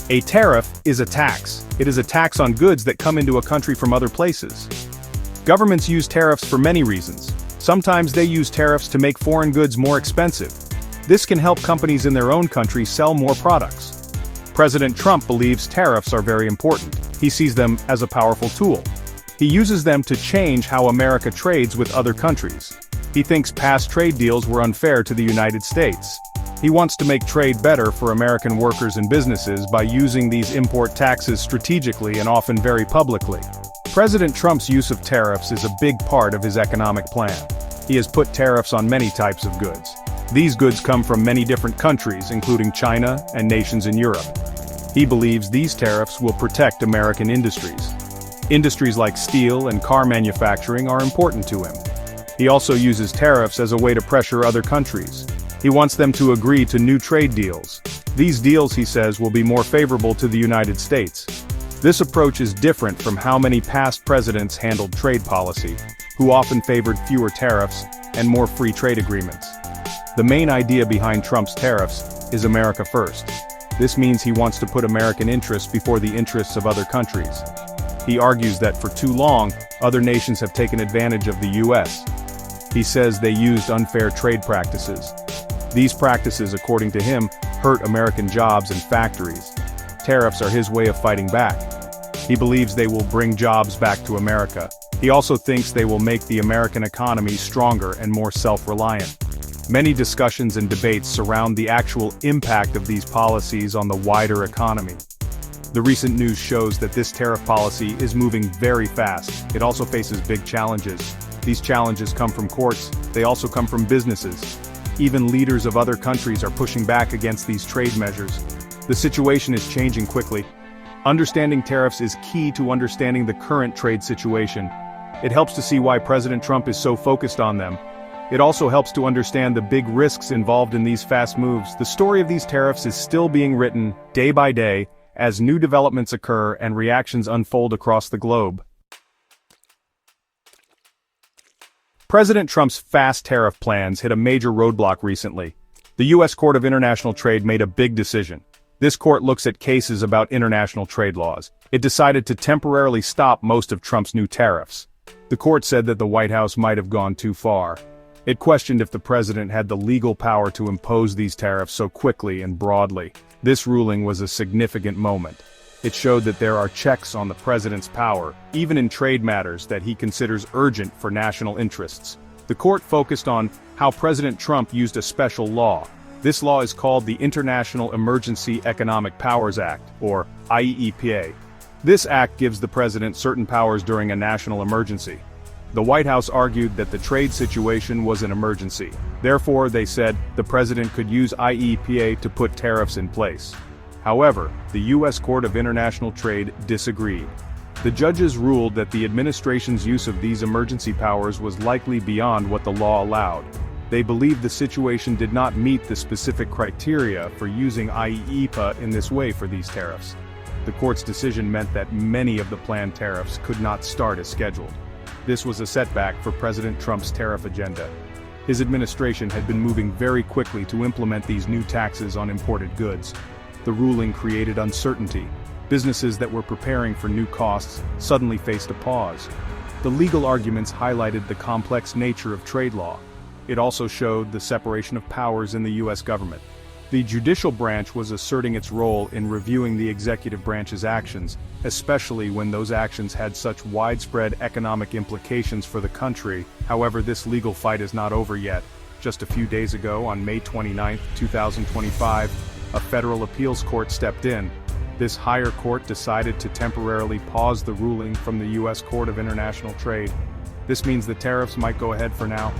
A tariff is a tax. It is a tax on goods that come into a country from other places. Governments use tariffs for many reasons. Sometimes they use tariffs to make foreign goods more expensive. This can help companies in their own country sell more products. President Trump believes tariffs are very important. He sees them as a powerful tool. He uses them to change how America trades with other countries. He thinks past trade deals were unfair to the United States. He wants to make trade better for American workers and businesses by using these import taxes strategically and often very publicly. President Trump's use of tariffs is a big part of his economic plan. He has put tariffs on many types of goods. These goods come from many different countries, including China and nations in Europe. He believes these tariffs will protect American industries. Industries like steel and car manufacturing are important to him. He also uses tariffs as a way to pressure other countries. He wants them to agree to new trade deals. These deals, he says, will be more favorable to the United States. This approach is different from how many past presidents handled trade policy, who often favored fewer tariffs and more free trade agreements. The main idea behind Trump's tariffs is America first. This means he wants to put American interests before the interests of other countries. He argues that for too long, other nations have taken advantage of the U.S. He says they used unfair trade practices. These practices, according to him, hurt American jobs and factories. Tariffs are his way of fighting back. He believes they will bring jobs back to America. He also thinks they will make the American economy stronger and more self-reliant. Many discussions and debates surround the actual impact of these policies on the wider economy. The recent news shows that this tariff policy is moving very fast. It also faces big challenges. These challenges come from courts, they also come from businesses. Even leaders of other countries are pushing back against these trade measures. The situation is changing quickly. Understanding tariffs is key to understanding the current trade situation. It helps to see why President Trump is so focused on them. It also helps to understand the big risks involved in these fast moves. The story of these tariffs is still being written, day by day, as new developments occur and reactions unfold across the globe. President Trump's fast tariff plans hit a major roadblock recently. The U.S. Court of International Trade made a big decision. This court looks at cases about international trade laws. It decided to temporarily stop most of Trump's new tariffs. The court said that the White House might have gone too far. It questioned if the president had the legal power to impose these tariffs so quickly and broadly. This ruling was a significant moment. It showed that there are checks on the president's power, even in trade matters that he considers urgent for national interests. The court focused on how President Trump used a special law. This law is called the International Emergency Economic Powers Act, or IEEPA. This act gives the president certain powers during a national emergency. The White House argued that the trade situation was an emergency. Therefore, they said, the president could use IEEPA to put tariffs in place. However, the U.S. Court of International Trade disagreed. The judges ruled that the administration's use of these emergency powers was likely beyond what the law allowed. They believed the situation did not meet the specific criteria for using IEEPA in this way for these tariffs. The court's decision meant that many of the planned tariffs could not start as scheduled. This was a setback for President Trump's tariff agenda. His administration had been moving very quickly to implement these new taxes on imported goods. The ruling created uncertainty. Businesses that were preparing for new costs suddenly faced a pause. The legal arguments highlighted the complex nature of trade law. It also showed the separation of powers in the U.S. government. The judicial branch was asserting its role in reviewing the executive branch's actions, especially when those actions had such widespread economic implications for the country. However, this legal fight is not over yet. Just a few days ago, on May 29, 2025, a federal appeals court stepped in. This higher court decided to temporarily pause the ruling from the U.S. Court of International Trade. This means the tariffs might go ahead for now,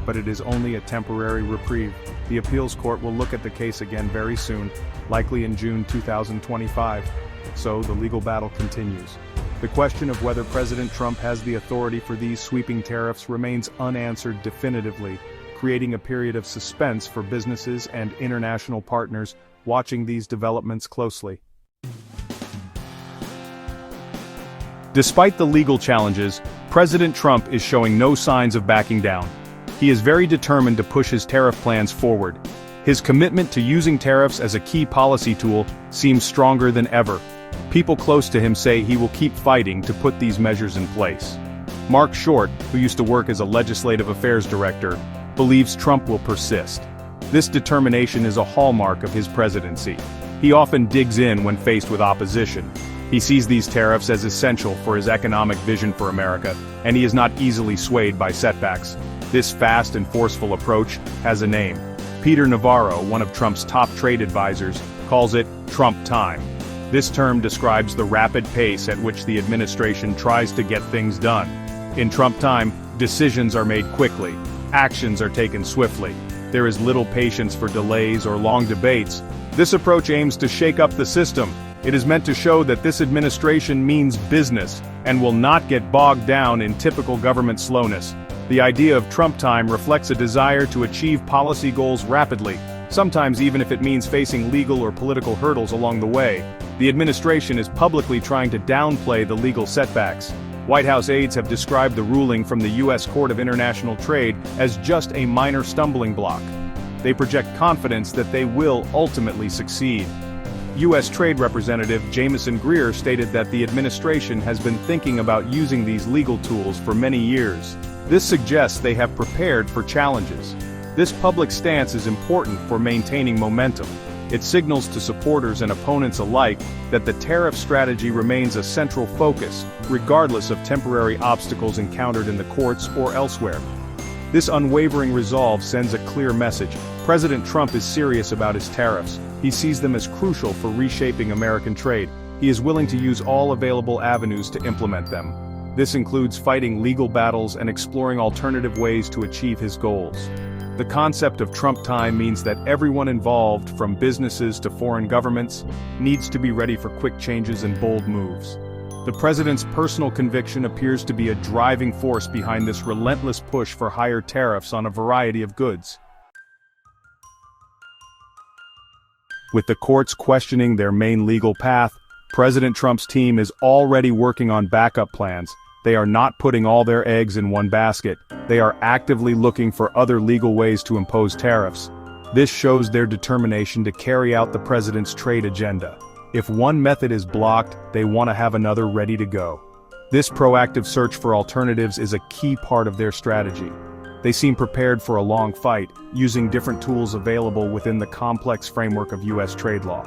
but it is only a temporary reprieve. The appeals court will look at the case again very soon, likely in June 2025. So the legal battle continues. The question of whether President Trump has the authority for these sweeping tariffs remains unanswered definitively, creating a period of suspense for businesses and international partners watching these developments closely. Despite the legal challenges, President Trump is showing no signs of backing down. He is very determined to push his tariff plans forward. His commitment to using tariffs as a key policy tool seems stronger than ever. People close to him say he will keep fighting to put these measures in place. Mark Short, who used to work as a legislative affairs director, believes Trump will persist. This determination is a hallmark of his presidency. He often digs in when faced with opposition. He sees these tariffs as essential for his economic vision for America, and he is not easily swayed by setbacks. This fast and forceful approach has a name. Peter Navarro, one of Trump's top trade advisors, calls it Trump time. This term describes the rapid pace at which the administration tries to get things done. In Trump time, decisions are made quickly, actions are taken swiftly. There is little patience for delays or long debates. This approach aims to shake up the system. It is meant to show that this administration means business and will not get bogged down in typical government slowness. The idea of Trump time reflects a desire to achieve policy goals rapidly, sometimes even if it means facing legal or political hurdles along the way. The administration is publicly trying to downplay the legal setbacks. White House aides have described the ruling from the U.S. Court of International Trade as just a minor stumbling block. They project confidence that they will ultimately succeed. U.S. Trade Representative Jamieson Greer stated that the administration has been thinking about using these legal tools for many years. This suggests they have prepared for challenges. This public stance is important for maintaining momentum. It signals to supporters and opponents alike that the tariff strategy remains a central focus, regardless of temporary obstacles encountered in the courts or elsewhere. This unwavering resolve sends a clear message. President Trump is serious about his tariffs. He sees them as crucial for reshaping American trade. He is willing to use all available avenues to implement them. This includes fighting legal battles and exploring alternative ways to achieve his goals. The concept of Trump time means that everyone involved, from businesses to foreign governments, needs to be ready for quick changes and bold moves. The president's personal conviction appears to be a driving force behind this relentless push for higher tariffs on a variety of goods. With the courts questioning their main legal path, President Trump's team is already working on backup plans. They are not putting all their eggs in one basket. They are actively looking for other legal ways to impose tariffs. This shows their determination to carry out the president's trade agenda. If one method is blocked, they want to have another ready to go. This proactive search for alternatives is a key part of their strategy. They seem prepared for a long fight, using different tools available within the complex framework of U.S. trade law.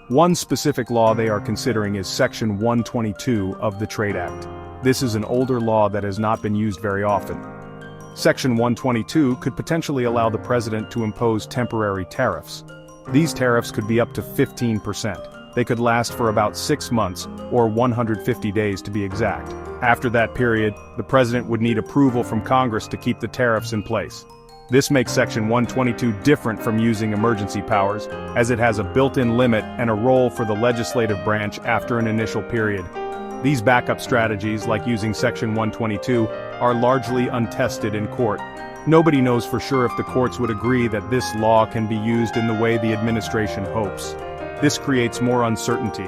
One specific law they are considering is Section 122 of the Trade Act. This is an older law that has not been used very often. Section 122 could potentially allow the president to impose temporary tariffs. These tariffs could be up to 15%. They could last for about 6 months, or 150 days to be exact. After that period, the president would need approval from Congress to keep the tariffs in place. This makes Section 122 different from using emergency powers, as it has a built-in limit and a role for the legislative branch after an initial period. These backup strategies, like using Section 122, are largely untested in court. Nobody knows for sure if the courts would agree that this law can be used in the way the administration hopes. This creates more uncertainty.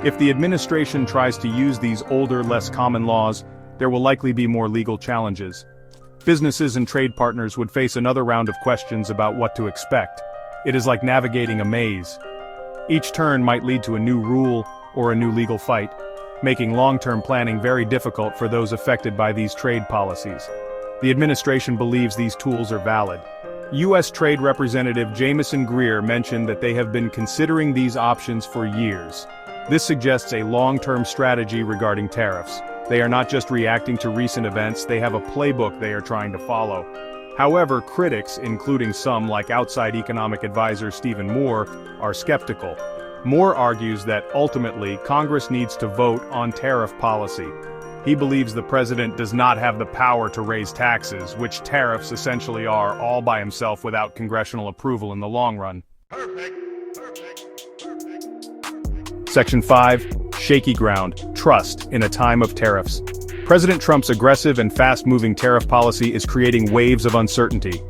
If the administration tries to use these older, less common laws, there will likely be more legal challenges. Businesses and trade partners would face another round of questions about what to expect. It is like navigating a maze. Each turn might lead to a new rule or a new legal fight, making long-term planning very difficult for those affected by these trade policies. The administration believes these tools are valid. U.S. Trade Representative Jamieson Greer mentioned that they have been considering these options for years. This suggests a long-term strategy regarding tariffs. They are not just reacting to recent events, they have a playbook they are trying to follow. However, critics, including some like outside economic advisor Stephen Moore, are skeptical. Moore argues that ultimately Congress needs to vote on tariff policy. He believes the president does not have the power to raise taxes, which tariffs essentially are, all by himself without congressional approval in the long run. Section 5. Shaky ground. Trust in a time of tariffs. President Trump's aggressive and fast-moving tariff policy is creating waves of uncertainty.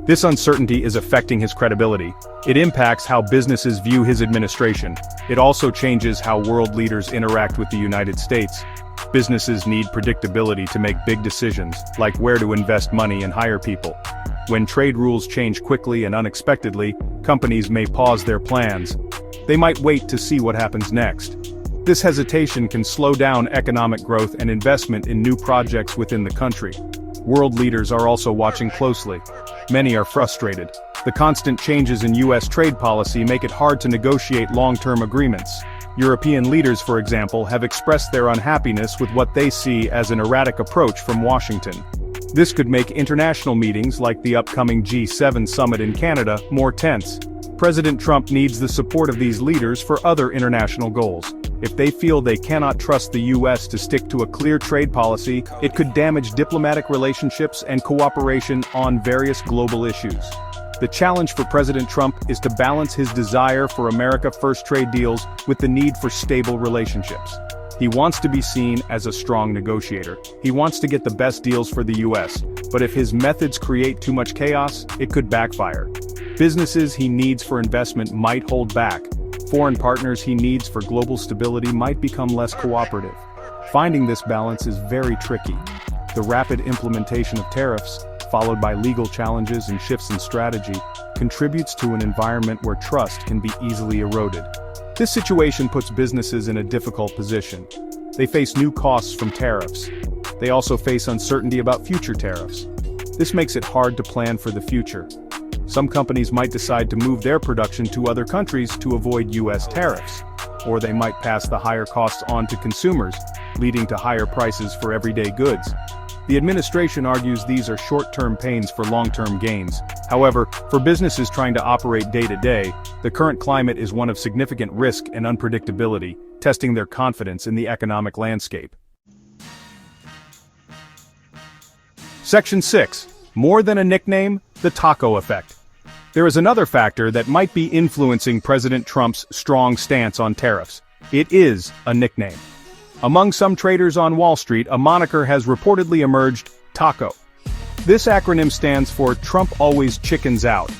This uncertainty is affecting his credibility. It impacts how businesses view his administration. It also changes how world leaders interact with the United States. Businesses need predictability to make big decisions, like where to invest money and hire people. When trade rules change quickly and unexpectedly, companies may pause their plans. They might wait to see what happens next. This hesitation can slow down economic growth and investment in new projects within the country. World leaders are also watching closely. Many are frustrated. The constant changes in U.S. trade policy make it hard to negotiate long-term agreements. European leaders, for example, have expressed their unhappiness with what they see as an erratic approach from Washington. This could make international meetings like the upcoming G7 summit in Canada more tense. President Trump needs the support of these leaders for other international goals. If they feel they cannot trust the U.S. to stick to a clear trade policy, it could damage diplomatic relationships and cooperation on various global issues. The challenge for President Trump is to balance his desire for America First trade deals with the need for stable relationships. He wants to be seen as a strong negotiator. He wants to get the best deals for the U.S., but if his methods create too much chaos, it could backfire. Businesses he needs for investment might hold back. Foreign partners he needs for global stability might become less cooperative. Finding this balance is very tricky. The rapid implementation of tariffs, followed by legal challenges and shifts in strategy, contributes to an environment where trust can be easily eroded. This situation puts businesses in a difficult position. They face new costs from tariffs. They also face uncertainty about future tariffs. This makes it hard to plan for the future. Some companies might decide to move their production to other countries to avoid U.S. tariffs. Or they might pass the higher costs on to consumers, leading to higher prices for everyday goods. The administration argues these are short-term pains for long-term gains. However, for businesses trying to operate day-to-day, the current climate is one of significant risk and unpredictability, testing their confidence in the economic landscape. Section 6. More than a nickname, the taco effect. There is another factor that might be influencing President Trump's strong stance on tariffs. It is a nickname. Among some traders on Wall Street, a moniker has reportedly emerged, TACO. This acronym stands for Trump Always Chickens Out.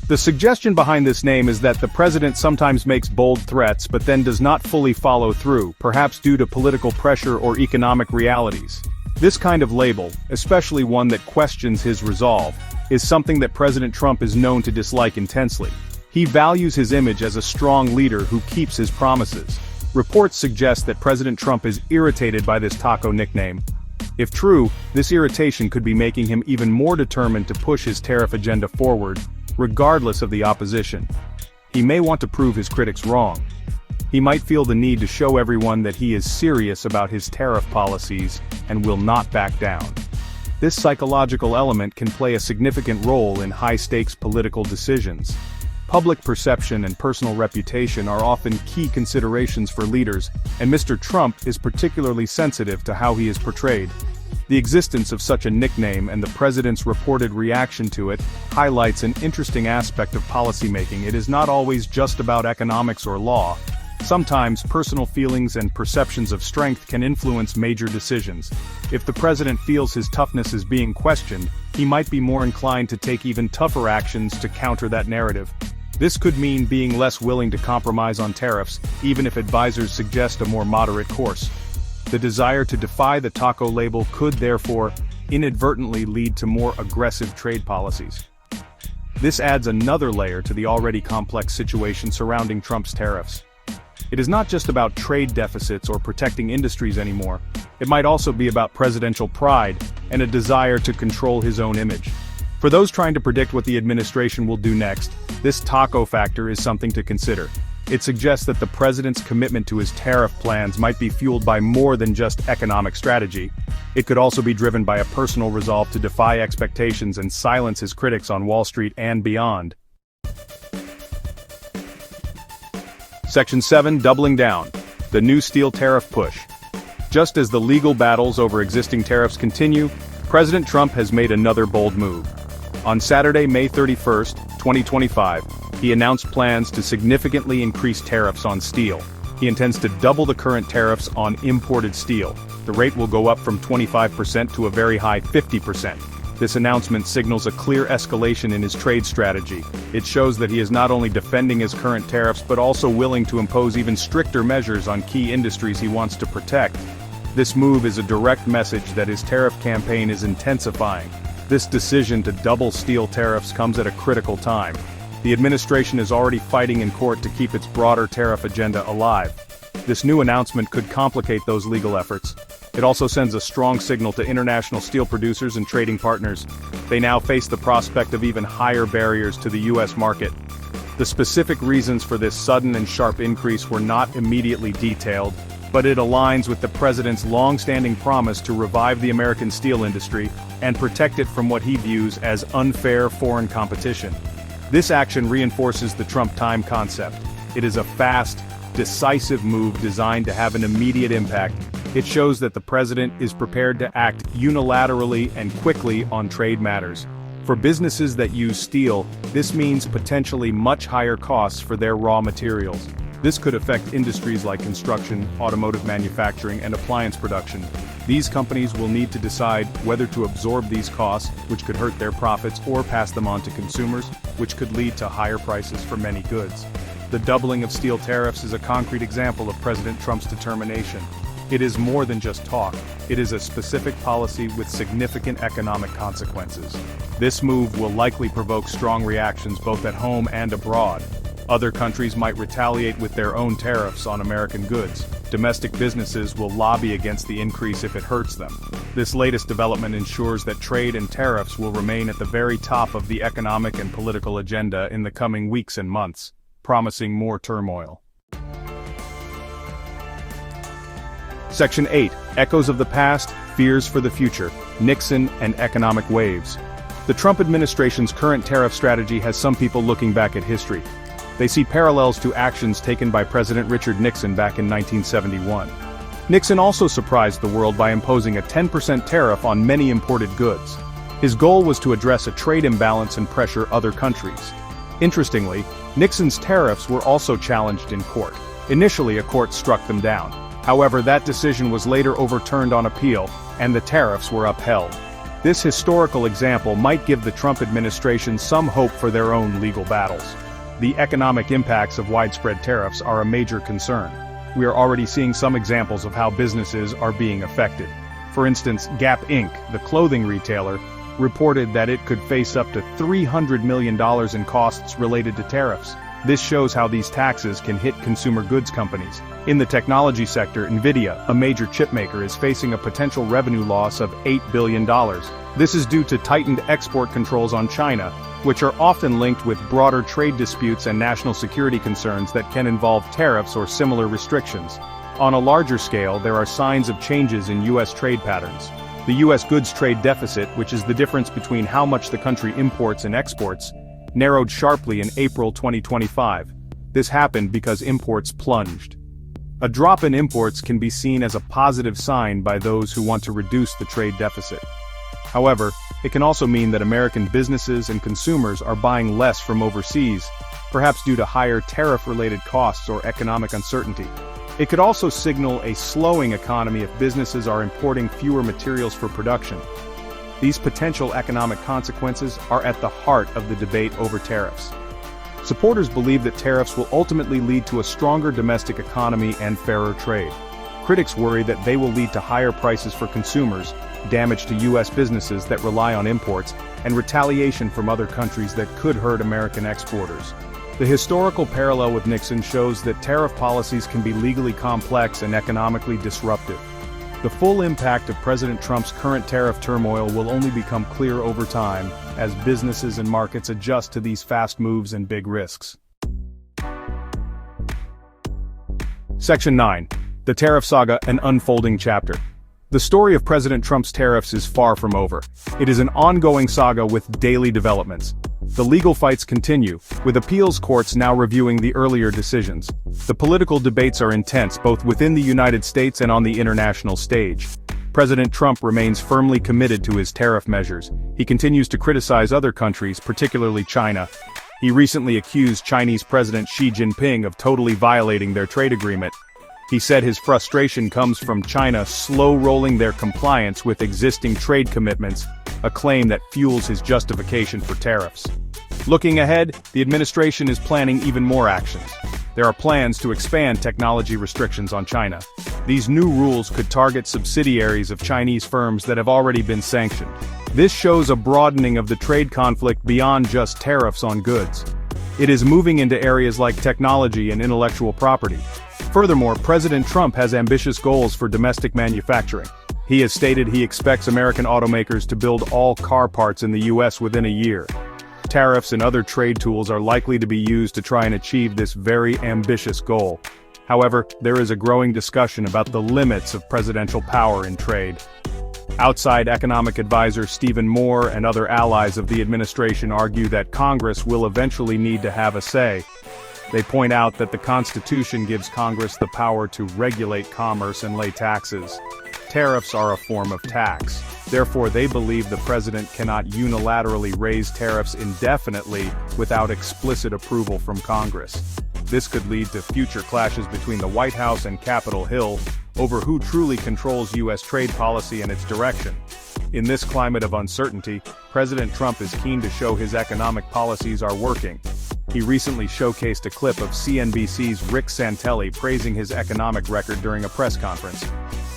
The suggestion behind this name is that the president sometimes makes bold threats but then does not fully follow through, perhaps due to political pressure or economic realities. This kind of label, especially one that questions his resolve, is something that President Trump is known to dislike intensely. He values his image as a strong leader who keeps his promises. Reports suggest that President Trump is irritated by this taco nickname. If true, this irritation could be making him even more determined to push his tariff agenda forward, regardless of the opposition. He may want to prove his critics wrong. He might feel the need to show everyone that he is serious about his tariff policies and will not back down. This psychological element can play a significant role in high-stakes political decisions. Public perception and personal reputation are often key considerations for leaders, and Mr. Trump is particularly sensitive to how he is portrayed. The existence of such a nickname and the president's reported reaction to it highlights an interesting aspect of policymaking. It is not always just about economics or law. Sometimes personal feelings and perceptions of strength can influence major decisions. If the president feels his toughness is being questioned, he might be more inclined to take even tougher actions to counter that narrative. This could mean being less willing to compromise on tariffs, even if advisors suggest a more moderate course. The desire to defy the taco label could therefore inadvertently lead to more aggressive trade policies. This adds another layer to the already complex situation surrounding Trump's tariffs. It is not just about trade deficits or protecting industries anymore. It might also be about presidential pride and a desire to control his own image. For those trying to predict what the administration will do next, this taco factor is something to consider. It suggests that the president's commitment to his tariff plans might be fueled by more than just economic strategy. It could also be driven by a personal resolve to defy expectations and silence his critics on Wall Street and beyond. Section 7. Doubling down. The new steel tariff push. Just as the legal battles over existing tariffs continue, President Trump has made another bold move. On Saturday, May 31, 2025, he announced plans to significantly increase tariffs on steel. He intends to double the current tariffs on imported steel. The rate will go up from 25% to a very high 50%. This announcement signals a clear escalation in his trade strategy. It shows that he is not only defending his current tariffs but also willing to impose even stricter measures on key industries he wants to protect. This move is a direct message that his tariff campaign is intensifying. This decision to double steel tariffs comes at a critical time. The administration is already fighting in court to keep its broader tariff agenda alive. This new announcement could complicate those legal efforts. It also sends a strong signal to international steel producers and trading partners. They now face the prospect of even higher barriers to the U.S. market. The specific reasons for this sudden and sharp increase were not immediately detailed, but it aligns with the president's long-standing promise to revive the American steel industry and protect it from what he views as unfair foreign competition. This action reinforces the Trump time concept. It is a fast, decisive move designed to have an immediate impact. It shows that the president is prepared to act unilaterally and quickly on trade matters. For businesses that use steel, this means potentially much higher costs for their raw materials. This could affect industries like construction, automotive manufacturing, and appliance production. These companies will need to decide whether to absorb these costs, which could hurt their profits, or pass them on to consumers, which could lead to higher prices for many goods. The doubling of steel tariffs is a concrete example of President Trump's determination. It is more than just talk. It is a specific policy with significant economic consequences. This move will likely provoke strong reactions both at home and abroad. Other countries might retaliate with their own tariffs on American goods. Domestic businesses will lobby against the increase if it hurts them. This latest development ensures that trade and tariffs will remain at the very top of the economic and political agenda in the coming weeks and months, promising more turmoil. Section 8. Echoes of the Past, Fears for the Future, Nixon and Economic Waves. The Trump administration's current tariff strategy has some people looking back at history. They see parallels to actions taken by President Richard Nixon back in 1971. Nixon also surprised the world by imposing a 10% tariff on many imported goods. His goal was to address a trade imbalance and pressure other countries. Interestingly, Nixon's tariffs were also challenged in court. Initially, a court struck them down. However, that decision was later overturned on appeal, and the tariffs were upheld. This historical example might give the Trump administration some hope for their own legal battles. The economic impacts of widespread tariffs are a major concern. We are already seeing some examples of how businesses are being affected. For instance, Gap Inc., the clothing retailer, reported that it could face up to $300 million in costs related to tariffs. This shows how these taxes can hit consumer goods companies. In the technology sector, Nvidia, a major chipmaker, is facing a potential revenue loss of $8 billion. This is due to tightened export controls on China, which are often linked with broader trade disputes and national security concerns that can involve tariffs or similar restrictions. On a larger scale, there are signs of changes in U.S. trade patterns. The U.S. goods trade deficit, which is the difference between how much the country imports and exports, narrowed sharply in April 2025. This happened because imports plunged. A drop in imports can be seen as a positive sign by those who want to reduce the trade deficit. However, it can also mean that American businesses and consumers are buying less from overseas, perhaps due to higher tariff-related costs or economic uncertainty. It could also signal a slowing economy if businesses are importing fewer materials for production. These potential economic consequences are at the heart of the debate over tariffs. Supporters believe that tariffs will ultimately lead to a stronger domestic economy and fairer trade. Critics worry that they will lead to higher prices for consumers, damage to U.S. businesses that rely on imports, and retaliation from other countries that could hurt American exporters. The historical parallel with Nixon shows that tariff policies can be legally complex and economically disruptive. The full impact of President Trump's current tariff turmoil will only become clear over time, as businesses and markets adjust to these fast moves and big risks. Section 9. The Tariff Saga, an Unfolding Chapter. The story of President Trump's tariffs is far from over. It is an ongoing saga with daily developments. The legal fights continue, with appeals courts now reviewing the earlier decisions. The political debates are intense both within the United States and on the international stage. President Trump remains firmly committed to his tariff measures. He continues to criticize other countries, particularly China. He recently accused Chinese President Xi Jinping of totally violating their trade agreement. He said his frustration comes from China slow-rolling their compliance with existing trade commitments, a claim that fuels his justification for tariffs. Looking ahead, the administration is planning even more actions. There are plans to expand technology restrictions on China. These new rules could target subsidiaries of Chinese firms that have already been sanctioned. This shows a broadening of the trade conflict beyond just tariffs on goods. It is moving into areas like technology and intellectual property. Furthermore, President Trump has ambitious goals for domestic manufacturing. He has stated he expects American automakers to build all car parts in the U.S. within a year. Tariffs and other trade tools are likely to be used to try and achieve this very ambitious goal. However, there is a growing discussion about the limits of presidential power in trade. Outside economic advisor Stephen Moore and other allies of the administration argue that Congress will eventually need to have a say. They point out that the Constitution gives Congress the power to regulate commerce and lay taxes. Tariffs are a form of tax. Therefore, they believe the president cannot unilaterally raise tariffs indefinitely without explicit approval from Congress. This could lead to future clashes between the White House and Capitol Hill over who truly controls U.S. trade policy and its direction. In this climate of uncertainty, President Trump is keen to show his economic policies are working. He recently showcased a clip of CNBC's Rick Santelli praising his economic record during a press conference.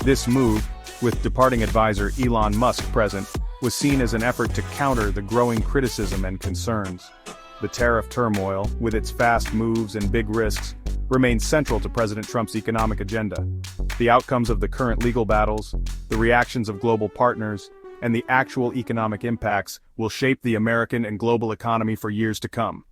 This move, with departing advisor Elon Musk present, was seen as an effort to counter the growing criticism and concerns. The tariff turmoil, with its fast moves and big risks, remains central to President Trump's economic agenda. The outcomes of the current legal battles, the reactions of global partners, and the actual economic impacts will shape the American and global economy for years to come.